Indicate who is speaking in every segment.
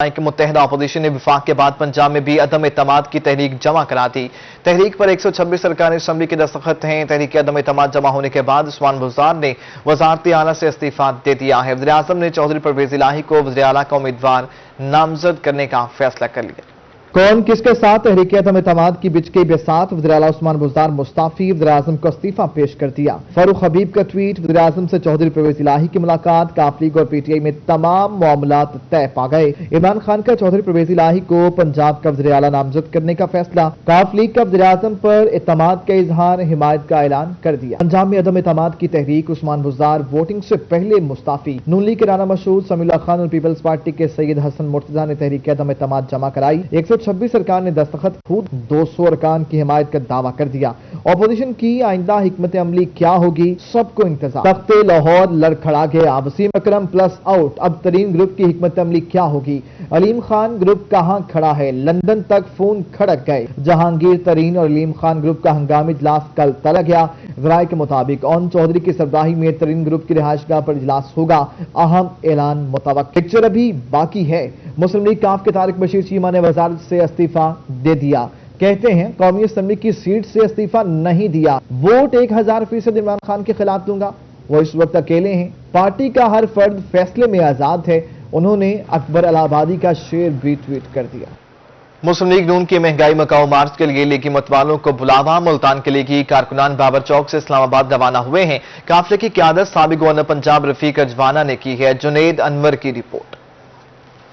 Speaker 1: کہ متحدہ اپوزیشن نے وفاق کے بعد پنجاب میں بھی عدم اعتماد کی تحریک جمع کرا دی۔ تحریک پر 126 ارکان اسمبلی کے دستخط ہیں۔ تحریک عدم اعتماد جمع ہونے کے بعد عثمان بزدار نے وزارت اعلیٰ سے استعفیٰ دے دیا ہے۔ وزیر اعظم نے چودھری پرویز الہی کو وزیر اعلیٰ کا امیدوار نامزد کرنے کا فیصلہ کر لیا۔
Speaker 2: کون کس کے ساتھ تحریک عدم اعتماد کی بچ کے بساط، وزیر اعلیٰ عثمان بزدار مستعفی، وزیر اعظم کو استعفیٰ پیش کر دیا۔ فاروق حبیب کا ٹویٹ، وزیر اعظم سے چودھری پرویز الہی کی ملاقات، کاف لیگ اور پی ٹی آئی میں تمام معاملات طے پا گئے۔ عمران خان کا چودھری پرویز الہی کو پنجاب کا وزیر اعلیٰ نامزد کرنے کا فیصلہ، کاف لیگ کا وزیر اعظم پر اعتماد کا اظہار، حمایت کا اعلان کر دیا۔ پنجاب میں عدم اعتماد کی تحریک، عثمان بزدار ووٹنگ سے پہلے مستعفی۔ نون لیگ کے رانا مشہور، سمیع اللہ خان اور پیپلز پارٹی کے سید حسن مرتضیٰ نے تحریک عدم اعتماد جمع کرائی۔ 126 ارکان نے دستخط، خود 200 ارکان کی حمایت کا دعویٰ کر دیا۔ اپوزیشن کی آئندہ حکمت عملی کیا ہوگی، سب کو انتظار۔ تخت لاہور لڑکھڑا گیا، وسیم اکرم پلس آؤٹ، اب ترین گروپ کی حکمت عملی کیا ہوگی؟ علیم خان گروپ کہاں کھڑا ہے؟ لندن تک فون کھڑک گئے۔ جہانگیر ترین اور علیم خان گروپ کا ہنگامی اجلاس کل طلب گیا۔ ذرائع کے مطابق اون چودھری کی سربراہی میں ترین گروپ کی رہائش گاہ پر اجلاس ہوگا۔ اہم اعلان متوقع، پکچر ابھی باقی ہے۔ مسلم لیگ کاف کے طارق بشیر چیمہ نے وزارت سے استعفیٰ دے دیا۔ کہتے ہیں قومی اسمبلی کی سیٹ سے استعفیٰ نہیں دیا، ووٹ 1000% عمران خان کے خلاف دوں گا۔ وہ اس وقت اکیلے ہیں، پارٹی کا ہر فرد فیصلے میں آزاد ہے۔ انہوں نے اکبر الہ آبادی کا شعر بھی ٹویٹ کر دیا۔
Speaker 1: مسلم لیگ نون کی مہنگائی مکاؤ مارچ کے لیے لیگی متوالوں کو بلاوا، ملتان کے لیگی کارکنان بابر چوک سے اسلام آباد روانہ ہوئے ہیں۔ قافلے کی قیادت سابق گورنر پنجاب رفیق اجوانہ نے کی ہے۔ جنید انور کی رپورٹ۔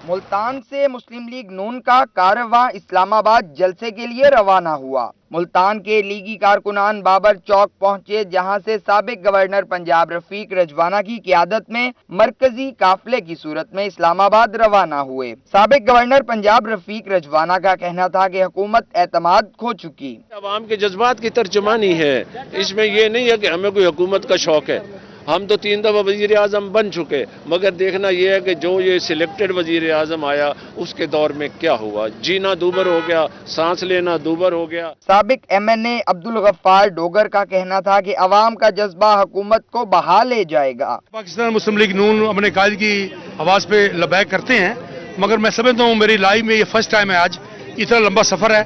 Speaker 3: ملتان سے مسلم لیگ نون کا کارواں اسلام آباد جلسے کے لیے روانہ ہوا۔ ملتان کے لیگی کارکنان بابر چوک پہنچے، جہاں سے سابق گورنر پنجاب رفیق رجوانہ کی قیادت میں مرکزی قافلے کی صورت میں اسلام آباد روانہ ہوئے۔ سابق گورنر پنجاب رفیق رجوانہ کا کہنا تھا کہ حکومت اعتماد کھو چکی۔
Speaker 4: عوام کے جذبات کی ترجمانی ہے، اس میں یہ نہیں ہے کہ ہمیں کوئی حکومت کا شوق ہے۔ ہم تو 3 دفعہ وزیر اعظم بن چکے، مگر دیکھنا یہ ہے کہ جو یہ سلیکٹڈ وزیر اعظم آیا اس کے دور میں کیا ہوا۔ جینا دوبر ہو گیا، سانس لینا دوبر ہو گیا۔
Speaker 3: سابق ایم این اے عبدالغفار ڈوگر کا کہنا تھا کہ عوام کا جذبہ حکومت کو بہا لے جائے گا۔
Speaker 5: پاکستان مسلم لیگ نون اپنے قائد کی آواز پہ لبیک کرتے ہیں، مگر میں سمجھتا ہوں میری لائف میں یہ فرسٹ ٹائم ہے آج، اتنا لمبا سفر ہے،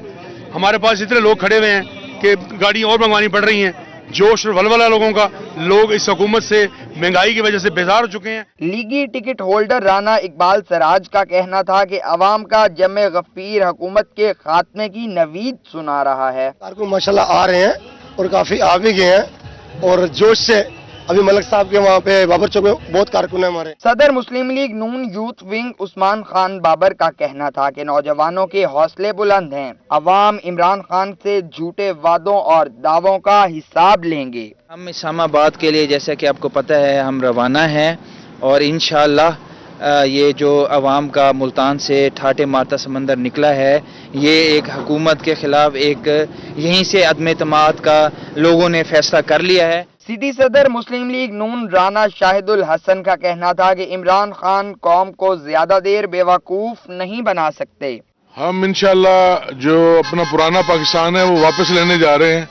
Speaker 5: ہمارے پاس اتنے لوگ کھڑے ہوئے ہیں کہ گاڑی اور منگوانی پڑ رہی ہیں۔ جوش اور ولولہ لوگوں کا، لوگ اس حکومت سے مہنگائی کی وجہ سے بیزار ہو چکے ہیں۔
Speaker 3: لیگی ٹکٹ ہولڈر رانا اقبال سراج کا کہنا تھا کہ عوام کا جمع غفیر حکومت کے خاتمے کی نوید سنا رہا ہے۔
Speaker 6: کارکن ماشاءاللہ آ رہے ہیں اور کافی آ بھی گئے ہیں، اور جوش سے ابھی ملک صاحب کے وہاں پہ بابر چوک میں بہت کارکن ہیں ہمارے۔
Speaker 3: صدر مسلم لیگ نون یوتھ ونگ عثمان خان بابر کا کہنا تھا کہ نوجوانوں کے حوصلے بلند ہیں، عوام عمران خان سے جھوٹے وعدوں اور دعووں کا حساب لیں گے۔
Speaker 7: ہم اسلام آباد کے لیے جیسا کہ آپ کو پتہ ہے ہم روانہ ہیں، اور انشاءاللہ یہ جو عوام کا ملتان سے ٹھاٹے مارتا سمندر نکلا ہے، یہ ایک حکومت کے خلاف ایک یہیں سے عدم اعتماد کا لوگوں نے فیصلہ کر لیا ہے۔
Speaker 3: سٹی صدر مسلم لیگ نون رانا شاہد الحسن کا کہنا تھا کہ عمران خان قوم کو زیادہ دیر بیوقوف نہیں بنا سکتے۔
Speaker 8: ہم انشاءاللہ جو اپنا پرانا پاکستان ہے وہ واپس لینے جا رہے ہیں،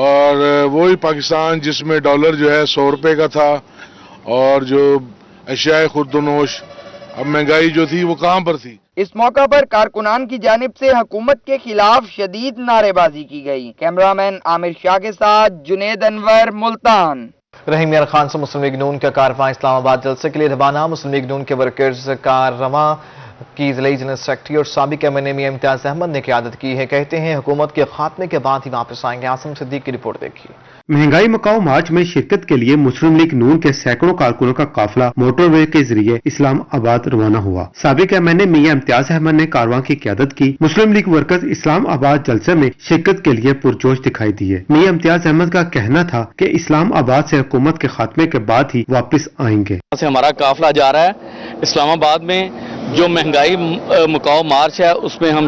Speaker 8: اور وہی پاکستان جس میں ڈالر جو ہے 100 روپے کا تھا، اور جو اشیاء خوردونوش، اب مہنگائی جو تھی وہ کہاں پر تھی۔
Speaker 3: اس موقع پر کارکنان کی جانب سے حکومت کے خلاف شدید نعرے بازی کی گئی۔ کیمرامین عامر شاہ کے ساتھ جنید انور، ملتان۔
Speaker 1: رحیم یار خان سے مسلم لیگ نون کا کارواں اسلام آباد جلسے کے لیے روانہ۔ مسلم لیگ نون کے ورکرز کارواں کی ضلعی جنرل سیکرٹری اور سابق ایم این اے میاں امتیاز احمد نے قیادت کی ہے۔ کہتے ہیں حکومت کے خاتمے کے بعد ہی واپس آئیں گے۔ عاصم صدیق کی رپورٹ دیکھیے۔
Speaker 9: مہنگائی مکاؤ مارچ میں شرکت کے لیے مسلم لیگ نون کے سینکڑوں کارکنوں کا قافلہ موٹر وے کے ذریعے اسلام آباد روانہ ہوا۔ سابق ایم این اے میاں امتیاز احمد نے کارواں کی قیادت کی۔ مسلم لیگ ورکرز اسلام آباد جلسے میں شرکت کے لیے پرجوش دکھائی دیے۔ میاں امتیاز احمد کا کہنا تھا کہ اسلام آباد سے حکومت کے خاتمے کے بعد ہی واپس آئیں گے۔
Speaker 10: ہمارا قافلہ جا رہا ہے اسلام آباد میں، جو مہنگائی مکاؤ مارچ ہے اس میں ہم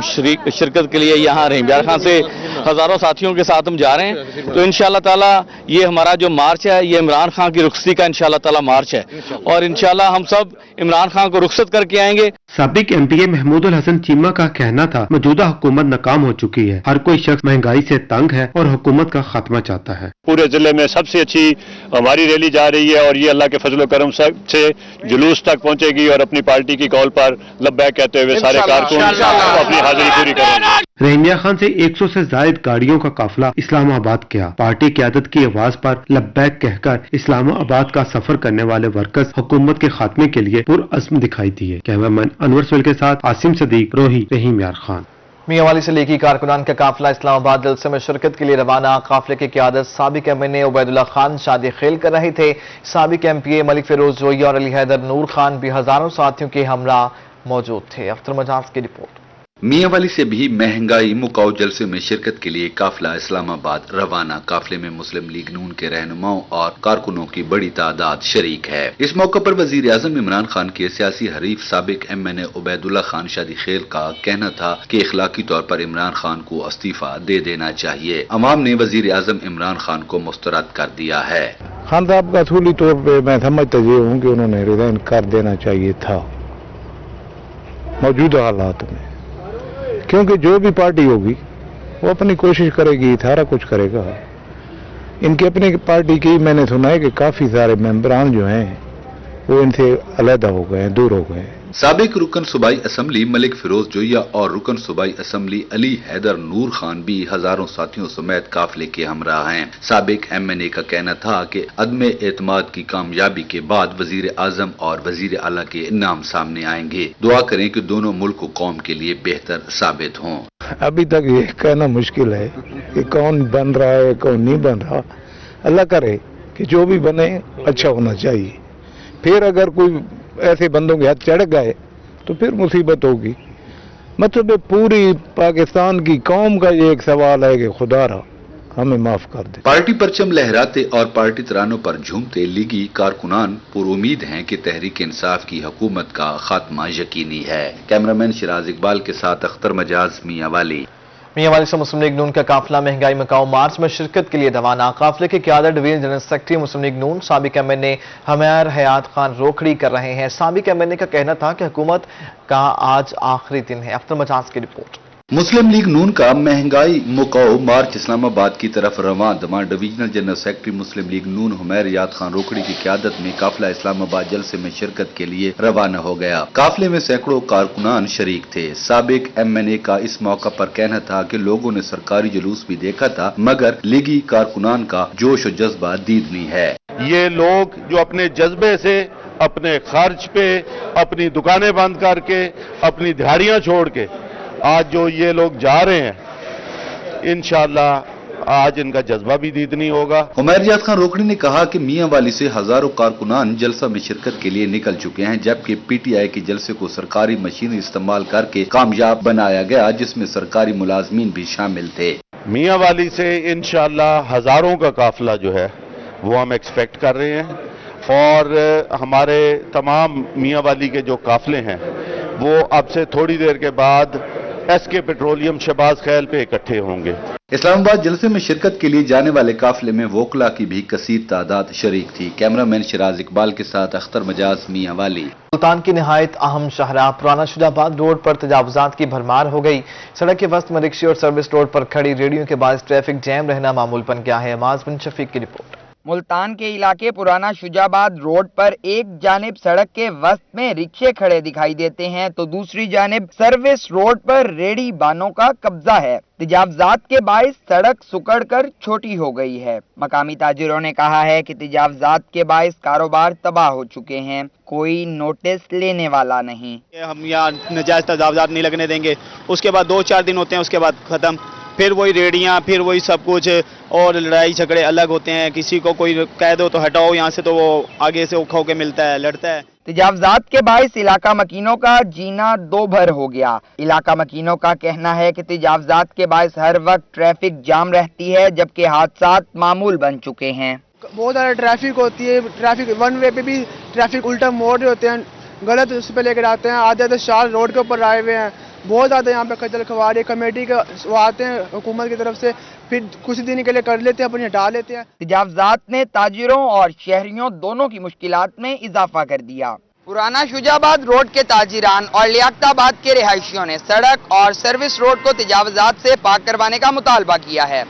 Speaker 10: شرکت کے لیے یہاں رحیم یار خان سے ہزاروں ساتھیوں کے ساتھ ہم جا رہے ہیں۔ تو انشاءاللہ تعالی یہ ہمارا جو مارچ ہے یہ عمران خان کی رخصتی کا انشاءاللہ تعالی مارچ ہے، اور انشاءاللہ ہم سب इमरान खान को रुखसत करके आएंगे।
Speaker 9: साबिक एमपीए महमूदुल हसन चीमा का कहना था, मौजूदा हुकूमत नाकाम हो चुकी है, हर कोई शख्स महंगाई से तंग है और हुकूमत का खात्मा चाहता है।
Speaker 11: पूरे जिले में सबसे अच्छी हमारी रैली जा रही है और ये अल्लाह के फजल करम से जुलूस तक पहुंचेगी और अपनी पार्टी की कॉल पर लब्बैक कहते हुए सारे कारकुन अपनी हाजिरी पूरी करेंगे।
Speaker 9: रहमिया खान से 100 से जायद गाड़ियों का काफिला इस्लामाबाद गया। पार्टी क़यादत की आवाज पर लब्बैक कहकर इस्लामाबाद का सफर करने वाले वर्कर्स हुकूमत के खात्मे के लिए पुरअज़्म दिखाई दिए। कैमरामैन अनवर सुहेल के साथ आसिम सदीक, रोही, रहीम यार खान।
Speaker 1: मियांवाली से लीगी कारकुनान का काफिला इस्लामाबाद जलसे में शिरकत के लिए रवाना। काफिले की क़यादत साबिक एमएनए उबैदुल्ला खान शादी खेल कर रहे थे। साबिक एमपीए मलिक फिरोज जोइया और अली हैदर नूर खान भी हजारों साथियों के हमरा मौजूद थे। अख्तर मजाज की रिपोर्ट।
Speaker 12: मियांवाली से भी महंगाई मुकाओ जलसे में शिरकत के लिए काफिला इस्लामाबाद रवाना। काफिले में मुस्लिम लीग नून के रहनुमाओं और कारकुनों की बड़ी तादाद शरीक है। इस मौके पर वजीर आजम इमरान खान के सियासी हरीफ साबिक एमएनए उबैदुल्ला खान शादी खेल का कहना था कि इखलाकी तौर पर इमरान खान को इस्तीफा दे देना चाहिए। अवाम ने वजीर आजम इमरान खान को मुस्तरद कर दिया है।
Speaker 13: खान साहब का असूली तौर पर मैं समझता ये हूँ कि उन्होंने रिजाइन कर देना चाहिए था मौजूदा हालात में, क्योंकि जो भी पार्टी होगी वो अपनी कोशिश करेगी, सारा कुछ करेगा। इनकी अपनी पार्टी की मैंने सुना है कि काफी सारे मेंबरान जो हैं वो इनसे अलहदा हो गए हैं, दूर हो गए हैं।
Speaker 12: साबिक रुकन सूबाई असम्बली मलिक फिरोज जोइया और रुकन सूबाई असम्बली अली हैदर नूर खान भी हजारों साथियों समेत काफिले के हमराह हैं। साबिक एमएनए का कहना था कि अदम एतमाद की कामयाबी के बाद वजीर आजम और वजीर आला के नाम सामने आएंगे। दुआ करें कि दोनों मुल्क कौम के लिए बेहतर साबित हों।
Speaker 13: अभी तक ये कहना मुश्किल है कि कौन बन रहा है कौन नहीं बन रहा। अल्लाह करे कि जो भी बने अच्छा होना चाहिए। फिर अगर कोई ऐसे बंदों के हाथ चढ़ गए तो फिर मुसीबत होगी। मतलब पूरी पाकिस्तान की कौम का ये एक सवाल है कि खुदारा हमें माफ कर दे।
Speaker 12: पार्टी परचम लहराते और पार्टी तरानों पर झूमते लीगी कारकुनान पुरुमीद हैं कि तहरीक इंसाफ की हुकूमत का खात्मा यकीनी है। कैमरामैन शिराज इकबाल के साथ अख्तर मजाज, मियांवाली।
Speaker 1: मियांवाली से मुस्लिम लीग नून का काफिला महंगाई मुकाओ मार्च में शिरकत के लिए रवाना। काफिले की क़यादत डिवीजन जनरल सेक्रेटरी मुस्लिम लीग नून साबिक एमएनए हमार हयात खान रोखड़ी कर रहे हैं। साबिक एमएनए का कहना था कि हुकूमत का आज आखिरी दिन है। अख्तर मजाज की रिपोर्ट।
Speaker 12: मुस्लिम लीग नून का महंगाई मुकाओ मार्च इस्लामाबाद की तरफ रवां दमा। डिवीजनल जनरल सेक्रेटरी मुस्लिम लीग नून हमार हयात खान रोखड़ी की क़यादत में काफिला इस्लामाबाद जलसे में शिरकत के लिए रवाना हो गया। काफिले में सैकड़ों कारकुनान शरीक थे। साबिक एमएनए का इस मौका पर कहना था कि लोगों ने सरकारी जुलूस भी देखा था, मगर लीगी कारकुनान का जोश और जज्बा दीदनी है।
Speaker 11: ये लोग जो अपने जज्बे से, अपने खर्च पे, अपनी दुकानें बंद करके, अपनी दिहाड़ियां छोड़ के आज जो ये लोग जा रहे हैं, इंशाअल्लाह आज इनका जज्बा भी दीदनी होगा।
Speaker 12: हमार हयात खान रोखड़ी ने कहा कि मियांवाली से हजारों कारकुनान जलसा में शिरकत के लिए निकल चुके हैं, जबकि पीटीआई के जलसे को सरकारी मशीनरी इस्तेमाल करके कामयाब बनाया गया, जिसमें सरकारी मुलाजमीन भी शामिल थे।
Speaker 11: मियांवाली से इंशाअल्लाह हजारों का काफिला जो है वो हम एक्सपेक्ट कर रहे हैं और हमारे तमाम मियांवाली के जो काफिले हैं वो अब से थोड़ी देर के बाद एसके पेट्रोलियम शहबाज खैल पे इकट्ठे होंगे।
Speaker 12: इस्लामाबाद जलसे में शिरकत के लिए जाने वाले काफिले में वोकला की भी कसीर तादाद शरीक थी। कैमरामैन शिराज इकबाल के साथ अख्तर मजाज, मियांवाली।
Speaker 1: सुल्तान की निहायत अहम शाहराह पुराना शुजाबाद रोड पर तजावुजात की भरमार हो गई। सड़क के वस्त में रिक्शे और सर्विस रोड पर खड़ी रेडियो के बाद ट्रैफिक जैम रहना मामूल बन गया है। माज बिन शफीक की रिपोर्ट।
Speaker 3: मुल्तान के इलाके पुराना शुजाबाद रोड पर एक जानिब सड़क के वस्त में रिक्शे खड़े दिखाई देते हैं तो दूसरी जानिब सर्विस रोड पर रेडी बानों का कब्जा है। तजावजात के बाइस सड़क सुकड़कर छोटी हो गई है। मकामी ताजिरों ने कहा है कि तजावजात के बाइस कारोबार तबाह हो चुके हैं, कोई नोटिस लेने वाला नहीं।
Speaker 14: हम यहाँ नजायज तजावजात नहीं लगने देंगे। उसके बाद 2-4 दिन होते हैं, उसके बाद खत्म, फिर वही रेडियां, फिर वही सब कुछ और लड़ाई झगड़े अलग होते हैं। किसी को कोई कह दो तो हटाओ यहाँ से, तो वो आगे से उखा के मिलता है, लड़ता है।
Speaker 3: तजावजात के बाइस इलाका मकीनों का जीना दो भर हो गया। इलाका मकीनों का कहना है कि तजावजात के बाइस हर वक्त ट्रैफिक जाम रहती है, जबकि हादसात मामूल बन चुके हैं।
Speaker 15: बहुत ज़्यादा ट्रैफिक होती है। ट्रैफिक वन वे पे भी ट्रैफिक उल्टा मोड़ रहे होते हैं, गलत उस पर लेकर आते हैं। आधे शाल रोड के ऊपर आए हुए हैं। बहुत ज़्यादा यहाँ पे खजल खवारी कमेटी के वो आते हैं हुकूमत की तरफ से, फिर कुछ दिन के लिए कर लेते हैं, अपनी हटा लेते हैं।
Speaker 3: तजावजात ने ताजिरों और शहरियों दोनों की मुश्किलात में इजाफा कर दिया। पुराना शुजाबाद रोड के ताजिरान और लियाकताबाद के रिहायशियों ने सड़क और सर्विस रोड को तजावजात से पाक करवाने का मुतालबा किया है।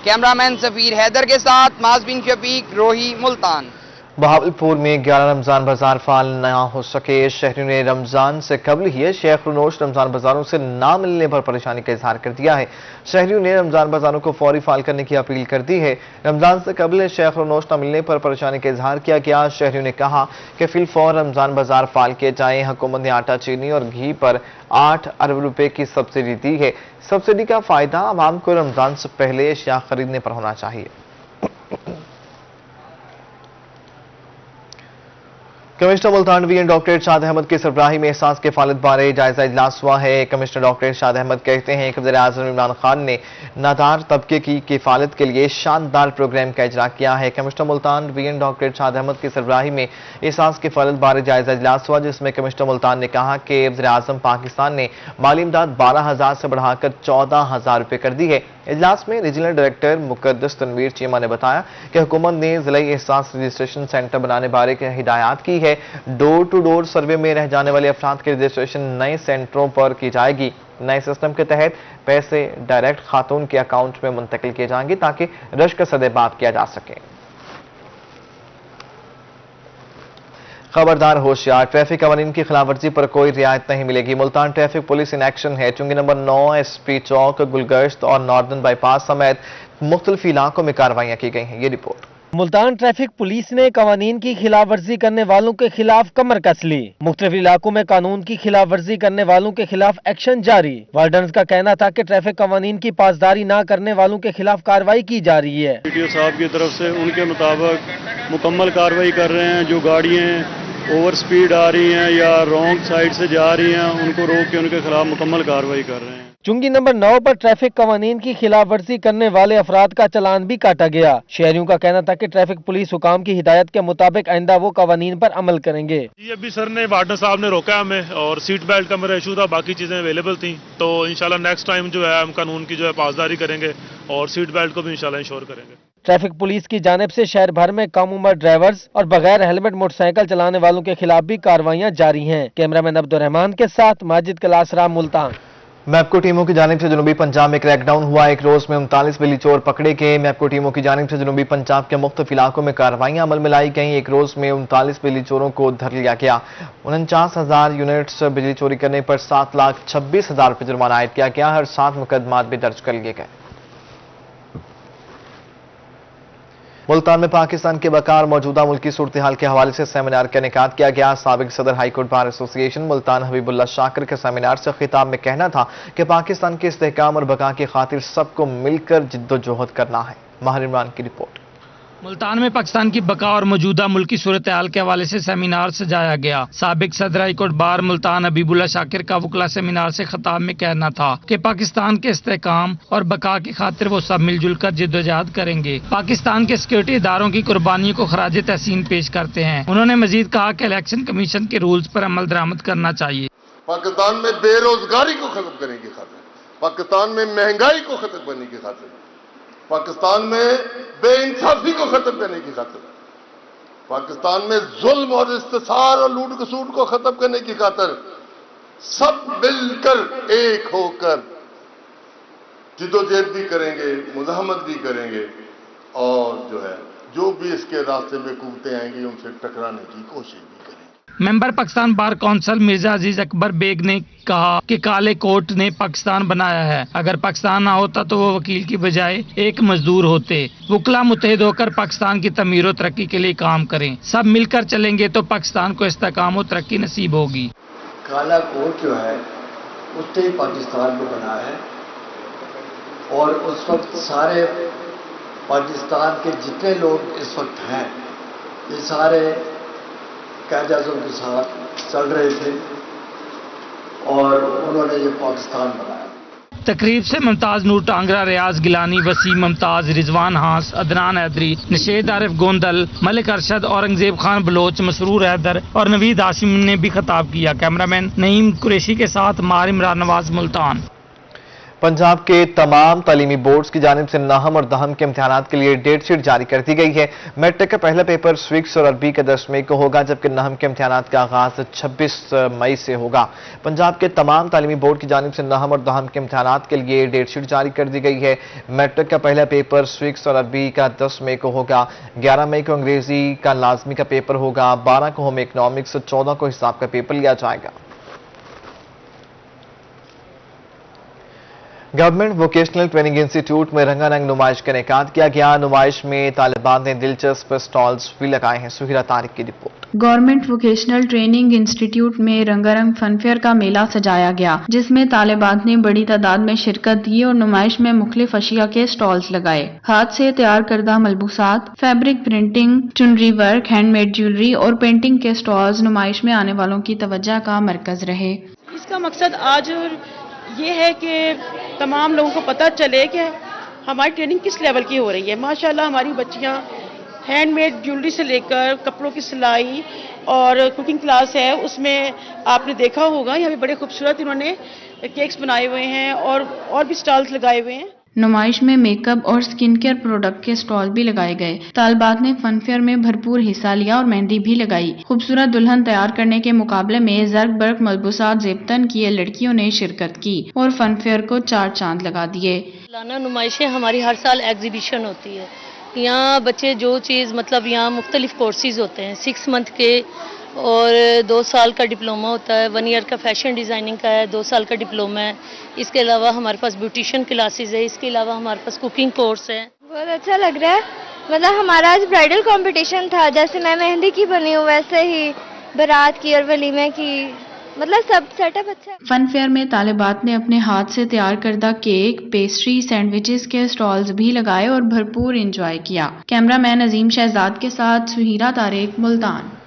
Speaker 3: कैमरामैन सफीर हैदर के साथ माज़बिन शफीक, रोही, मुल्तान।
Speaker 1: बहावलपुर में 11 रमजान बाजार फाल न हो सके। शहरियों ने रमजान से कबल ही शेख रुनोश रमजान बाजारों से ना मिलने पर परेशानी का इजहार कर दिया है। शहरियों ने रमजान बाजारों को फौरी फाल करने की अपील कर दी है। रमजान से कबल शेख रुनोश न मिलने पर परेशानी का इजहार किया गया। शहरियों ने कहा कि फिलफौर रमजान बाजार फाल किए जाए। हुकूमत ने आटा, चीनी और घी पर 8 अरब रुपए की सब्सिडी दी है। सब्सिडी का फायदा आवाम को रमजान से पहले अशिया खरीदने पर होना चाहिए। कमिश्नर मुल्तान वी डॉक्टर शाद अहमद की सरबराही में एहसास के फालत बारे जायजा इजलास हुआ है। कमिश्नर डॉक्टर शाद अहमद कहते हैं कि वज़ीर-ए-आज़म इमरान खान ने नादार तबके की किफालत के लिए शानदार प्रोग्राम का इजरा किया है। कमिश्नर मुल्तान वी डॉक्टर शाद अहमद की सरबराही में एहसास के फालत बारे जायजा इजलास हुआ, जिसमें कमिश्नर मुल्तान ने कहा कि वज़ीर-ए-आज़म पाकिस्तान ने माली इमदाद 12,000 से बढ़ाकर 14,000 रुपये कर दी है। इजलास में रीजनल डायरेक्टर मुकद्दस तनवीर चीमा ने बताया कि हुकूमत ने ज़िले एहसास रजिस्ट्रेशन सेंटर बनाने बारे की हिदायत की है। डोर टू डोर सर्वे में रह जाने वाले अफराद की रजिस्ट्रेशन नए सेंटरों पर की जाएगी। नए सिस्टम के तहत पैसे डायरेक्ट खातून के अकाउंट में मुंतकिल किए जाएंगे ताकि रश का सदेबाप किया जा सके। खबरदार होशियार, ट्रैफिक कवानीन की खिलाफवर्जी पर कोई रियायत नहीं मिलेगी। Multan traffic police in action है। चुंगी नंबर 9, एसपी चौक, गुलगश्त और नॉर्दर्न बाईपास समेत मुख्तलिफ इलाकों में कार्रवाइयां की गई हैं। ये रिपोर्ट।
Speaker 16: मुल्तान ट्रैफिक पुलिस ने कवानीन की खिलाफ वर्जी करने वालों के खिलाफ कमर कस ली। मुख्तलिफ इलाकों में कानून की खिलाफ वर्जी करने वालों के खिलाफ एक्शन जारी। वार्डन्स का कहना था कि ट्रैफिक कवानीन की पासदारी न करने वालों के खिलाफ कार्रवाई की जा रही है।
Speaker 17: PTO साहब की तरफ से उनके मुताबिक मुकम्मल कार्रवाई कर रहे हैं। जो गाड़ियाँ ओवर स्पीड आ रही हैं या रॉन्ग साइड से जा रही हैं, उनको रोक के उनके खिलाफ मुकम्मल कार्रवाई कर रहे हैं।
Speaker 16: चुंगी नंबर 9 पर ट्रैफिक कवानीन की खिलाफ वर्जी करने वाले अफराद का चालान भी काटा गया। शहरियों का कहना था कि ट्रैफिक पुलिस हुकाम की हिदायत के मुताबिक आइंदा वो कवानीन पर अमल करेंगे।
Speaker 17: ये अभी सर ने वार्डन साहब ने रोका हमें और सीट बेल्ट का मेरा इशू था, बाकी चीजें अवेलेबल थी। तो इंशाल्लाह नेक्स्ट टाइम जो है हम कानून की जो है पासदारी करेंगे और सीट बेल्ट को भी इंशाल्लाह इंश्योर करेंगे।
Speaker 16: ट्रैफिक पुलिस की जानिब से शहर भर में कम उम्र ड्राइवर्स और बगैर हेलमेट मोटरसाइकिल चलाने वालों के खिलाफ भी कार्रवाइयां जारी हैं। कैमरामैन अब्दुर्रहमान के साथ माजिद कलासरा, मुल्तान।
Speaker 1: मैपको टीमों की जानिब से जनूबी पंजाब में क्रैकडाउन हुआ। एक रोज में 39 बिल्ली चोर पकड़े गए। मैपको टीमों की जानिब से जनूबी पंजाब के मुख्तलिफ इलाकों में कार्रवाइयां अमल में लाई गई। एक रोज में 39 बिल्ली चोरों को धर लिया गया। 49,000 यूनिट्स बिजली चोरी करने पर 7,26,000 रुपये जुर्माना आयद किया गया। हर 7 मुकदमात भी दर्ज कर लिए गए। मुल्तान में पाकिस्तान के बका और मौजूदा मुल्की सूरत हाल के हवाले से सेमिनार का इनेकाद किया गया। साबिक सदर high court bar association Multan Habibullah Shakir के सेमिनार से खिताब में कहना था कि पाकिस्तान के इस्तेहकाम और बका की खातिर सबको मिलकर जिद्दोजहद करना है। माहिर इमरान की रिपोर्ट।
Speaker 18: मुल्तान में पाकिस्तान की बका और मौजूदा मुल्की सूरत हाल के हवाले से सेमिनार सजाया गया। साबिक सदर हाईकोर्ट बार मुल्तान हबीबुल्लाह शाकिर का वकला सेमिनार से खिताब में कहना था कि पाकिस्तान के इस्तेहकाम और बका की खातिर वो सब मिलजुल कर जिद्दोजहद करेंगे। पाकिस्तान के सिक्योरिटी इदारों की कुर्बानियों को खराज तहसीन पेश करते हैं। उन्होंने मजीद कहा कि इलेक्शन कमीशन के रूल्स पर अमल दरामद करना चाहिए।
Speaker 19: पाकिस्तान में बेरोजगारी को खत्म करने की खातिर, पाकिस्तान में महंगाई को खत्म करने की खातिर, पाकिस्तान में बेइंसाफी को खत्म करने की खातिर, पाकिस्तान में जुल्म और इस्तिसार और लूट खसूट को खत्म करने की खातिर सब मिलकर एक होकर जिद्दोजहद भी करेंगे, मुजाहमत भी करेंगे और जो भी इसके रास्ते में कुव्वतें आएंगी उनसे टकराने की कोशिश भी करेंगे।
Speaker 18: Member Pakistan bar council Mirza Aziz Akbar Baig ने कहा कि काले कोर्ट ने पाकिस्तान बनाया है। अगर पाकिस्तान ना होता तो वो वकील की बजाय एक मजदूर होते। वकला मुत्तहिद होकर पाकिस्तान की तमीर और तरक्की के लिए काम करें। सब मिलकर चलेंगे तो पाकिस्तान को इस्तेहकाम और तरक्की नसीब होगी।
Speaker 20: काला कोर्ट जो है उसने पाकिस्तान को बनाया है और उस वक्त सारे पाकिस्तान के जितने लोग इस वक्त हैं ये सारे कायद-ए-आज़म के साथ चल रहे थे और उन्होंने ये पाकिस्तान बनाया।
Speaker 18: तकरीब से मुमताज नूर टांगरा, रियाज गिलानी, वसीम मुमताज, रिजवान हास, अदनान हैदरी, नशेद आरिफ गोंदल, मलिक अरशद, औरंगजेब खान बलोच, मसरूर हैदर और नवीद हाशिम ने भी खिताब किया। कैमरामैन नईम कुरैशी के साथ माहिर इमरान नवाज, मुल्तान।
Speaker 1: पंजाब के तमाम तालीमी बोर्ड्स की जानिब से नहम और दहम के इम्तिहानात के लिए डेट शीट जारी कर दी गई है। मैट्रिक का पहला पेपर स्विक्स और अरबी का 10 मई को होगा, जबकि नहम के इम्तिहानात का आगाज 26 मई से होगा। पंजाब के तमाम तालीमी बोर्ड की जानिब से नहम और दहम के इम्तिहानात के लिए डेट शीट जारी कर दी गई है। मैट्रिक का पहला पेपर स्विक्स और अरबी का 10 मई को होगा, 11 मई को अंग्रेजी का लाजमी का पेपर होगा, 12 को होम इकनॉमिक्स और 14 को हिसाब का पेपर लिया जाएगा। गवर्नमेंट वोकेशनल ट्रेनिंग इंस्टीट्यूट में रंगारंग नुमाइश का इनेकाद किया गया। नुमाइश में तालिबान ने दिलचस्प स्टॉल्स भी लगाए हैं। सुहिरा तारिक की report.
Speaker 21: Government vocational training institute में रंगारंग फनफेयर का मेला सजाया गया, जिसमें तालिबान ने बड़ी तादाद में शिरकत की और नुमाइश में मुख्तलिफ अशिया के स्टॉल्स लगाए। हाथ से तैयार करदा मलबूसात, फैब्रिक प्रिंटिंग, चुनरी वर्क, हैंडमेड ज्वेलरी और पेंटिंग के स्टॉल्स नुमाइश में आने वालों की तवज्जो का मरकज रहे।
Speaker 22: इसका मकसद आज ये है कि तमाम लोगों को पता चले कि हमारी ट्रेनिंग किस लेवल की हो रही है। माशाल्लाह हमारी बच्चियां हैंडमेड ज्वेलरी से लेकर कपड़ों की सिलाई और कुकिंग क्लास है, उसमें आपने देखा होगा यहाँ पे बड़े खूबसूरत इन्होंने केक्स बनाए हुए हैं और भी स्टॉल्स लगाए हुए हैं।
Speaker 21: नुमाइश में मेकअप और स्किन केयर प्रोडक्ट के स्टॉल भी लगाए गए। तालिबान ने फन फेयर में भरपूर हिस्सा लिया और मेहंदी भी लगाई। खूबसूरत दुल्हन तैयार करने के मुकाबले में जर्ग बर्ग मलबूसात जेबतन किए लड़कियों ने शिरकत की और फन फेयर को 4 चांद लगा दिए।
Speaker 23: सालाना नुमाइशें हमारी हर साल एग्जीबिशन होती है। यहाँ बच्चे जो चीज़ मतलब यहाँ मुख्तलिफ कोर्सेज होते हैं, 6 मंथ के और 2 साल का डिप्लोमा होता है, 1 ईयर का फैशन डिज़ाइनिंग का है, 2 साल का डिप्लोमा है। इसके अलावा हमारे पास ब्यूटिशियन क्लासेस है, इसके अलावा हमारे पास कुकिंग कोर्स है।
Speaker 24: बहुत अच्छा लग रहा है। मतलब हमारा आज ब्राइडल कंपटीशन था, जैसे मैं मेहंदी की बनी हूँ वैसे ही बारात की और वलीमे की, मतलब सब सेटअप अच्छा है।
Speaker 21: फन फेयर में तालिबात ने अपने हाथ से तैयार करदा केक, पेस्ट्री, सैंडविचेस के स्टॉल्स भी लगाए और भरपूर एंजॉय किया। कैमरामैन अजीम शहजाद के साथ सुहीरा तारिक, मुल्तान।